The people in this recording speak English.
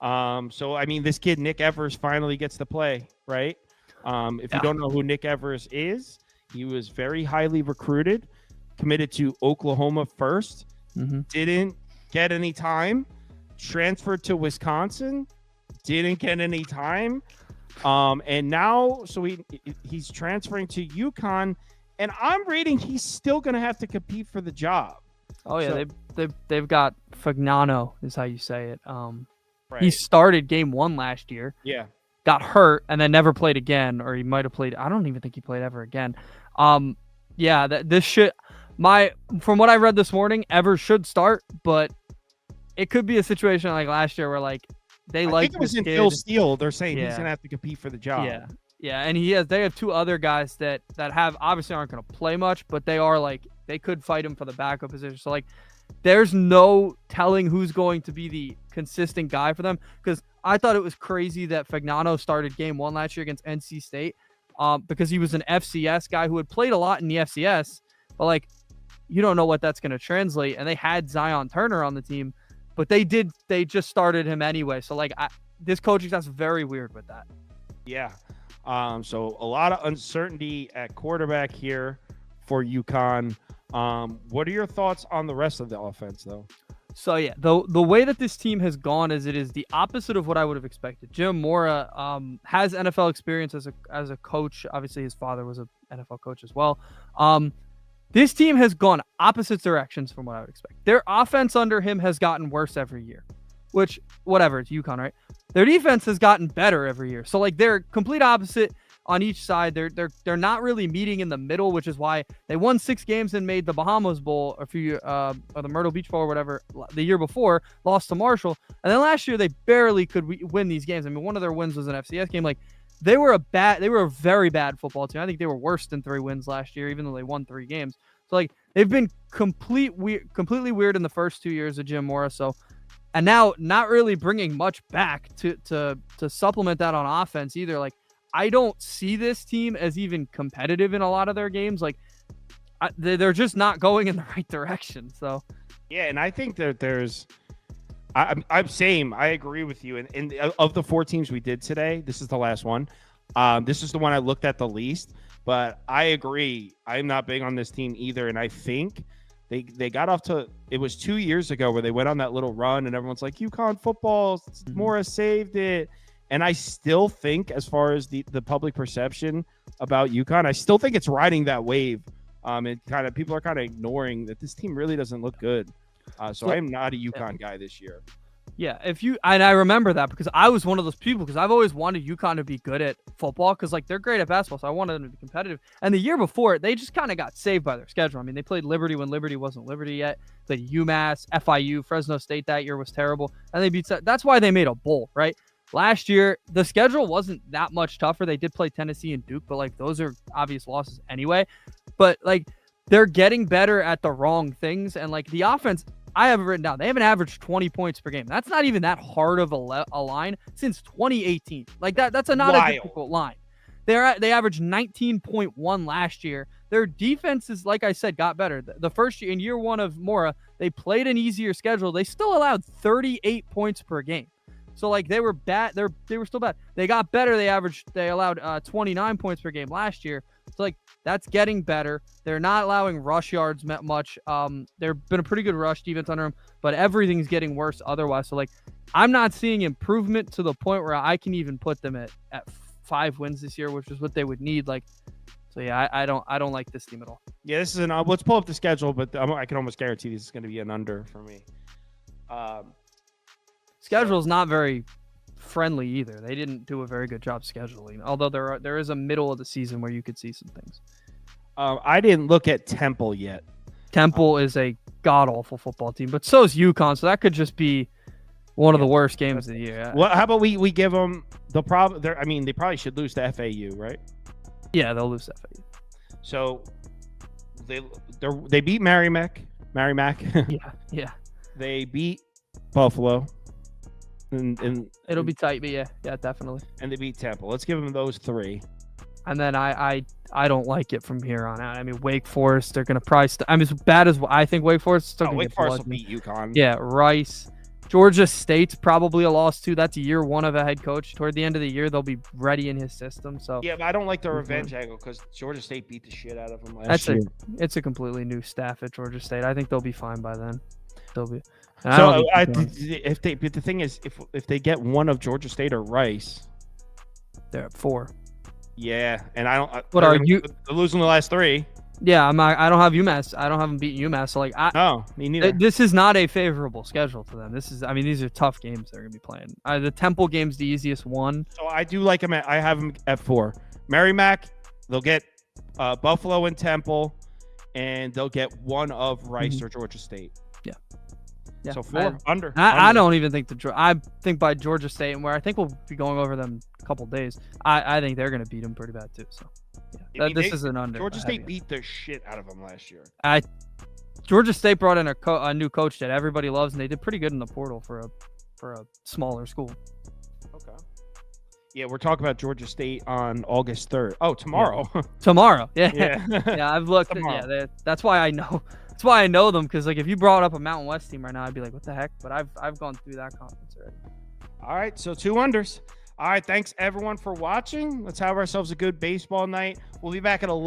So I mean, this kid Nick Evers finally gets to play, right? If you don't know who Nick Evers is, he was very highly recruited, committed to Oklahoma first, didn't get any time, transferred to Wisconsin, didn't get any time, and now he's transferring to UConn, and I'm reading he's still going to have to compete for the job. Oh yeah, they've got Fagnano is how you say it. Right. He started game 1 last year. Yeah. Got hurt and then never played again, or he might have played. I don't even think he played ever again. Yeah, this should from what I read this morning, Evers should start, but it could be a situation like last year where like I think it was in Phil Steele. They're saying he's gonna have to compete for the job. Yeah, and they have 2 other guys that have obviously aren't gonna play much, but they are like they could fight him for the backup position. So like, there's no telling who's going to be the consistent guy for them, because I thought it was crazy that Fagnano started game 1 last year against NC State, because he was an FCS guy who had played a lot in the FCS, but like you don't know what that's going to translate. And they had Zion Turner on the team, but they just started him anyway. So like this coaching staff's very weird with that. Yeah. So a lot of uncertainty at quarterback here for UConn. What are your thoughts on the rest of the offense, though? So yeah, the way that this team has gone is it is the opposite of what I would have expected. Jim Mora has NFL experience as a coach. Obviously, his father was an NFL coach as well. This team has gone opposite directions from what I would expect. Their offense under him has gotten worse every year, which whatever, it's UConn, right? Their defense has gotten better every year. So like they're complete opposite on each side. They're not really meeting in the middle, which is why they won 6 games and made the Bahamas Bowl or the Myrtle Beach Bowl or whatever the year before, lost to Marshall, and then last year they barely could win these games. I mean, one of their wins was an FCS game. Like they were a very bad football team. I think they were worse than 3 wins last year, even though they won 3 games. So like they've been completely weird in the first 2 years of Jim Mora. So. And now not really bringing much back to supplement that on offense either. Like, I don't see this team as even competitive in a lot of their games. Like, they're just not going in the right direction. So, yeah, and I think that I agree with you. And of the 4 teams we did today, this is the last one. This is the one I looked at the least. But I agree. I'm not big on this team either. And I think they got off to – it was 2 years ago where they went on that little run and everyone's like, UConn football, Mora saved it. And I still think, as far as the public perception about UConn, I still think it's riding that wave. And kind of people are kind of ignoring that this team really doesn't look good. So I am not a UConn guy this year. Yeah, and I remember that because I was one of those people, because I've always wanted UConn to be good at football because like they're great at basketball, so I wanted them to be competitive. And the year before, they just kind of got saved by their schedule. I mean, they played Liberty when Liberty wasn't Liberty yet. Played UMass, FIU, Fresno State that year was terrible, and they beat. That's why they made a bowl, right? Last year, the schedule wasn't that much tougher. They did play Tennessee and Duke, but like those are obvious losses anyway. But like they're getting better at the wrong things, and like the offense. I have it written down. They haven't averaged 20 points per game. That's not even that hard of a line since 2018. Like that's not a difficult line. They averaged 19.1 last year. Their defense is, like I said, got better. The first year, in year 1 of Mora, they played an easier schedule. They still allowed 38 points per game. So like they were bad. They were still bad. They got better. They allowed 29 points per game last year. So like that's getting better. They're not allowing rush yards much. They've been a pretty good rush defense under them, but everything's getting worse otherwise. So like I'm not seeing improvement to the point where I can even put them at 5 wins this year, which is what they would need. Like, so yeah, I don't like this team at all. Yeah, this is let's pull up the schedule, but I can almost guarantee this is going to be an under for me. Schedule is not very friendly either. They didn't do a very good job scheduling, although there is a middle of the season where you could see some things. I didn't look at Temple yet. Temple is a god-awful football team, but so is UConn, so that could just be one of the worst games of the year. Well, how about we give them the problem? I mean, they probably should lose to FAU, right? Yeah, they'll lose to FAU. So they beat Merrimack. Yeah. They beat Buffalo. And it'll be tight, but yeah, definitely. And they beat Temple. Let's give them those 3. And then I don't like it from here on out. I mean, Wake Forest, they're gonna probably. As bad as I think Wake Forest is still gonna Wake Forest will beat UConn. Yeah, Rice, Georgia State's probably a loss too. That's year one of a head coach. Toward the end of the year, they'll be ready in his system. So Yeah, but I don't like the Mhm. revenge angle because Georgia State beat the shit out of them last that's year. it's a completely new staff at Georgia State. I think they'll be fine by then. They'll be. and I So don't think but the thing is, if they get one of Georgia State or Rice, they're at 4. yeah, and I don't. What are you? They're losing the last 3. Yeah, I'm not, I don't have UMass. I don't have them beating UMass. So like, No, me neither. this is not a favorable schedule to them. This is, I mean, these are tough games they're gonna be playing. The Temple game's the easiest one. So I do like them. I have them at 4. Merrimack, they'll get Buffalo and Temple, and they'll get one of Rice or Georgia State. Yeah. So 4 under. I don't even think I think by Georgia State, and where I think we'll be going over them a couple days. I think they're gonna beat them pretty bad too. So yeah, this is an under. Georgia State beat the shit out of them last year. Georgia State brought in a new coach that everybody loves, and they did pretty good in the portal for a smaller school. Okay. Yeah, we're talking about Georgia State on August 3rd. Oh, tomorrow. Yeah. Tomorrow. Yeah. Yeah. Yeah, I've looked. Yeah, that's why I know. That's why I know them, because like if you brought up a Mountain West team right now, I'd be like, what the heck? But I've gone through that conference already. All right, so 2 unders. All right, thanks everyone for watching. Let's have ourselves a good baseball night. We'll be back at 11.